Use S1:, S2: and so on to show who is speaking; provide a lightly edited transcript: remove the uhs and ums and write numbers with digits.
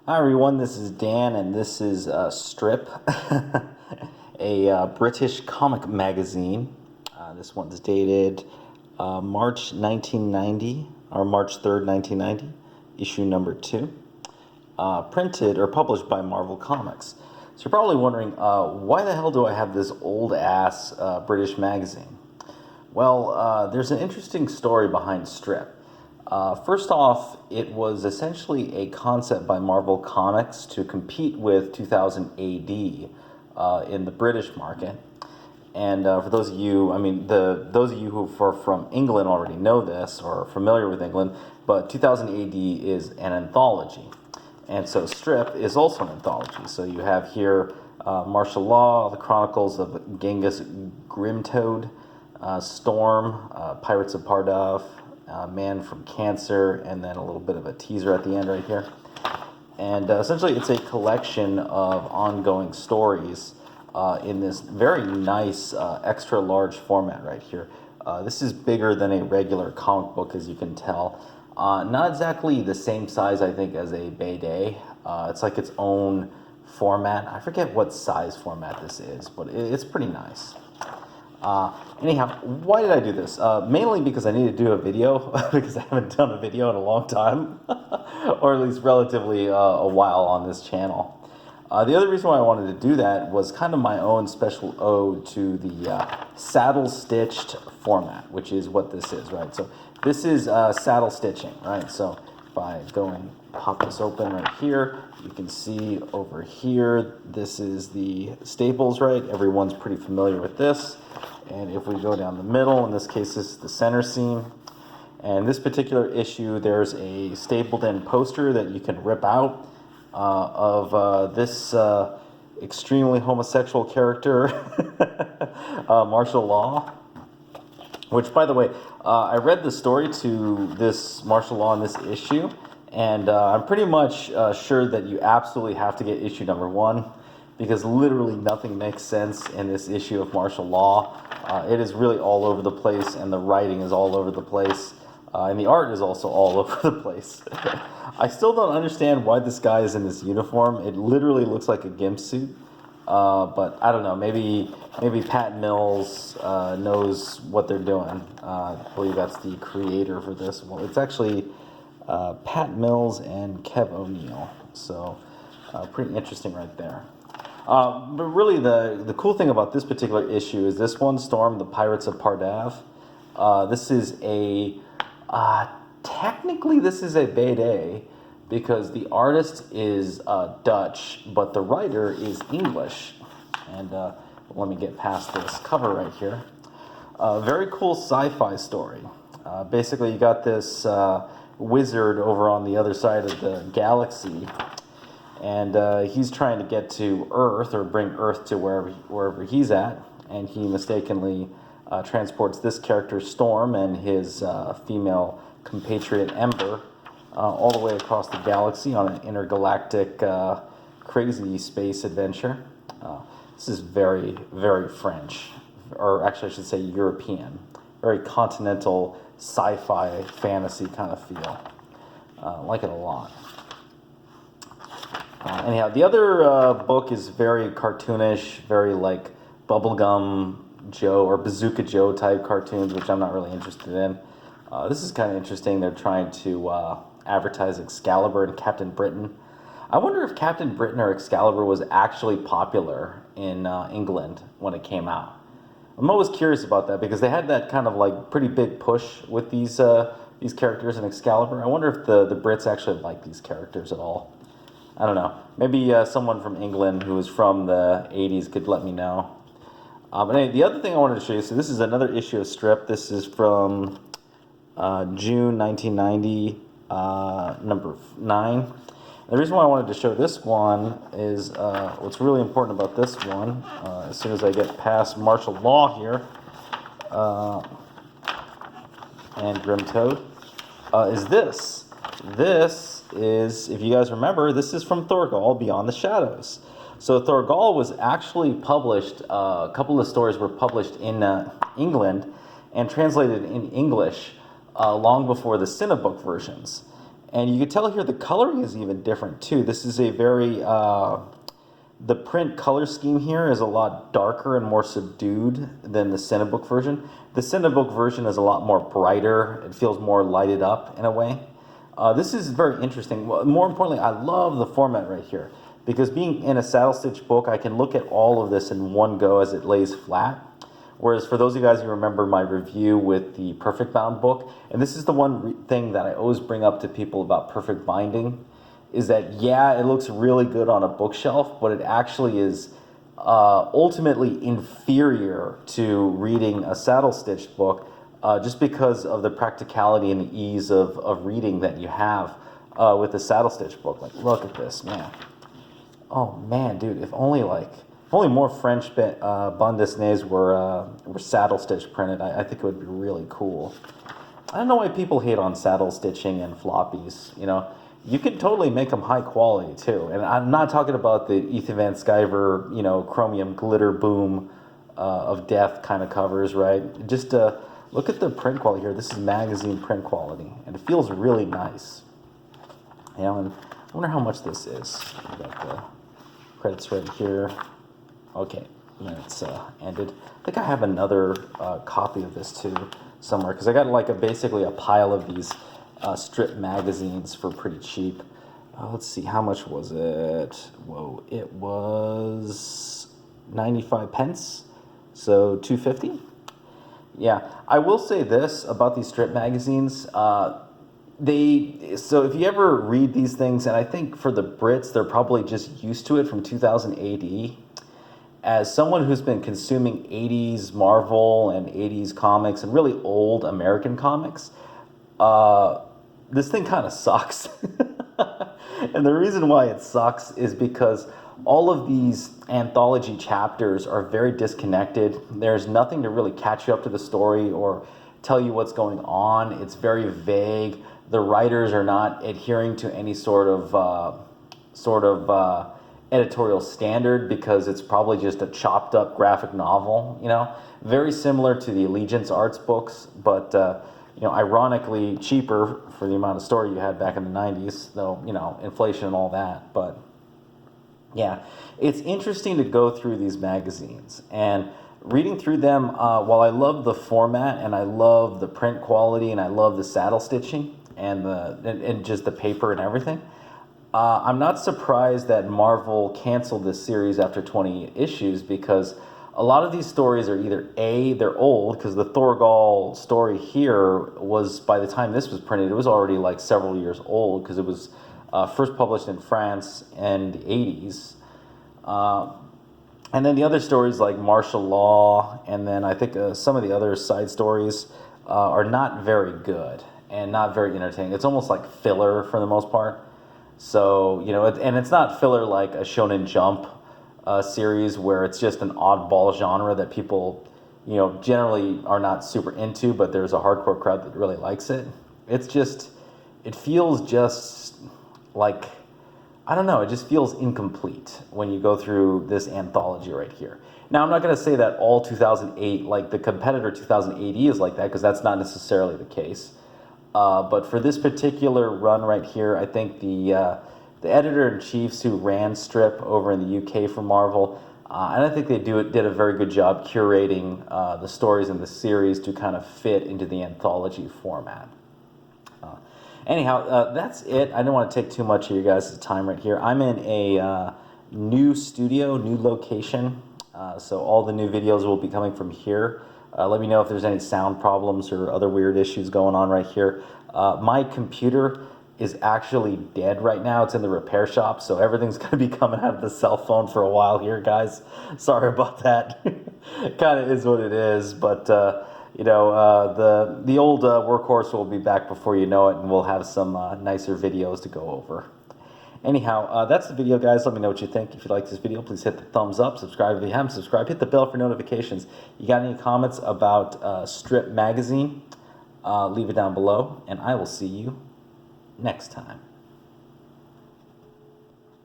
S1: Hi everyone, this is Dan, and this is Strip, a British comic magazine. This one's dated March 1990, or March 3rd, 1990, issue number 2, printed or published by Marvel Comics. So you're probably wondering, why the hell do I have this old-ass British magazine? Well, there's an interesting story behind Strip. First off, it was essentially a concept by Marvel Comics to compete with 2000 AD in the British market. And for those of you, those of you who are from England already know this or are familiar with England, but 2000 AD is an anthology. And so Strip is also an anthology. So you have here Martial Law, The Chronicles of Genghis Grimtoad, Storm, Pirates of Pardiv, Man from Cancer, and then a little bit of a teaser at the end right here. And essentially it's a collection of ongoing stories in this very nice extra large format right here. This is bigger than a regular comic book, as you can tell. Not exactly the same size, I think, as a Bayday. It's like its own format. I forget what size format this is, but it's pretty nice. Anyhow, why did I do this? Mainly because I need to do a video, because I haven't done a video in a long time, or at least relatively a while on this channel. The other reason why I wanted to do that was kind of my own special ode to the saddle-stitched format, which is what this is, right? So this is saddle stitching, right? So if I go and pop this open right here, you can see over here, this is the staples, right? Everyone's pretty familiar with this. And if we go down the middle, in this case, this is the center seam. And this particular issue, there's a stapled in poster that you can rip out of this extremely homosexual character, Martial Law. Which, by the way, I read the story to this Martial Law in this issue, and I'm pretty much sure that you absolutely have to get issue number 1, because literally nothing makes sense in this issue of Martial Law. It is really all over the place, and the writing is all over the place, and the art is also all over the place. I still don't understand why this guy is in this uniform. It literally looks like a gimp suit, but I don't know. Maybe Pat Mills knows what they're doing. I believe that's the creator for this. Well, it's actually Pat Mills and Kev O'Neill, so pretty interesting right there. But really, the cool thing about this particular issue is this one, Storm, the Pirates of Pardiv. This is technically this is a Bayday, because the artist is Dutch, but the writer is English. And let me get past this cover right here. Very cool sci-fi story. Basically, you got this wizard over on the other side of the galaxy, and he's trying to get to Earth, or bring Earth to wherever he's at, and he mistakenly transports this character Storm and his female compatriot Ember all the way across the galaxy on an intergalactic crazy space adventure. This is very, very French, or actually I should say European, very continental sci-fi fantasy kind of feel. I like it a lot. Anyhow, the other book is very cartoonish, very like Bubblegum Joe or Bazooka Joe type cartoons, which I'm not really interested in. This is kind of interesting. They're trying to advertise Excalibur and Captain Britain. I wonder if Captain Britain or Excalibur was actually popular in England when it came out. I'm always curious about that, because they had that kind of like pretty big push with these characters in Excalibur. I wonder if the Brits actually like these characters at all. I don't know. Maybe someone from England who is from the 80s could let me know. But anyway, the other thing I wanted to show you, so this is another issue of Strip. This is from June 1990, number 9. The reason why I wanted to show this one is what's really important about this one, as soon as I get past Martial Law here, and Grimtoad, is this. This is, if you guys remember, this is from Thorgal, Beyond the Shadows. So Thorgal was actually published, a couple of stories were published in England and translated in English long before the Cinebook versions. And you can tell here the coloring is even different too. This is a very, the print color scheme here is a lot darker and more subdued than the Cinebook version. The Cinebook version is a lot more brighter. It feels more lighted up in a way. This is very interesting. More importantly, I love the format right here, because being in a saddle stitch book, I can look at all of this in one go as it lays flat. Whereas for those of you guys who remember my review with the Perfect Bound book, and this is the one thing that I always bring up to people about perfect binding, is that yeah, it looks really good on a bookshelf, but it actually is ultimately inferior to reading a saddle stitched book, just because of the practicality and the ease of reading that you have with the saddle stitch book. Like, look at this, man. Oh man, dude, if only more French bande dessinées were saddle stitch printed, I think it would be really cool. I don't know why people hate on saddle stitching and floppies. You know, you can totally make them high quality too. And I'm not talking about the Ethan Van Sciver, you know, chromium glitter boom of death kind of covers, right? Just look at the print quality here. This is magazine print quality, and it feels really nice. You know, and I wonder how much this is. We got the credits right here. Okay, and then it's ended. I think I have another copy of this too somewhere, because I got like basically a pile of these strip magazines for pretty cheap. Let's see, how much was it? Whoa, it was 95 pence, so 250. Yeah, I will say this about these strip magazines. So if you ever read these things, and I think for the Brits, they're probably just used to it from 2000 AD. As someone who's been consuming 80s Marvel and 80s comics and really old American comics, this thing kind of sucks. And the reason why it sucks is because all of these anthology chapters are very disconnected. There's nothing to really catch you up to the story or tell you what's going on. It's very vague. The writers are not adhering to any sort of editorial standard, because it's probably just a chopped up graphic novel, you know, very similar to the Allegiance Arts books, but you know, ironically cheaper for the amount of story you had back in the 90s, though, you know, inflation and all that. But yeah, it's interesting to go through these magazines, and reading through them, while I love the format and I love the print quality and I love the saddle stitching and just the paper and everything, I'm not surprised that Marvel canceled this series after 20 issues, because a lot of these stories are either A, they're old, because the Thorgal story here was, by the time this was printed, it was already like several years old, because it was first published in France in the 80s. And then the other stories like martial law, and then I think some of the other side stories are not very good and not very entertaining. It's almost like filler for the most part. So, you know, and it's not filler like a Shonen Jump series where it's just an oddball genre that people, you know, generally are not super into, but there's a hardcore crowd that really likes it. It's just, it feels just like, I don't know, it just feels incomplete when you go through this anthology right here. Now, I'm not going to say that all 2008, like the competitor 2008 is like that, because that's not necessarily the case. But for this particular run right here, I think the editor-in-chiefs who ran Strip over in the UK for Marvel, and I think they did a very good job curating the stories in the series to kind of fit into the anthology format. Anyhow, that's it. I don't want to take too much of your guys' time right here. I'm in a new studio, new location, so all the new videos will be coming from here. Let me know if there's any sound problems or other weird issues going on right here. My computer is actually dead right now. It's in the repair shop, so everything's going to be coming out of the cell phone for a while here, guys. Sorry about that. Kind of is what it is, but you know, the old workhorse will be back before you know it, and we'll have some nicer videos to go over. Anyhow, that's the video, guys. Let me know what you think. If you like this video, please hit the thumbs up. Subscribe if you haven't subscribed. Hit the bell for notifications. You got any comments about Strip Magazine? Leave it down below, and I will see you next time.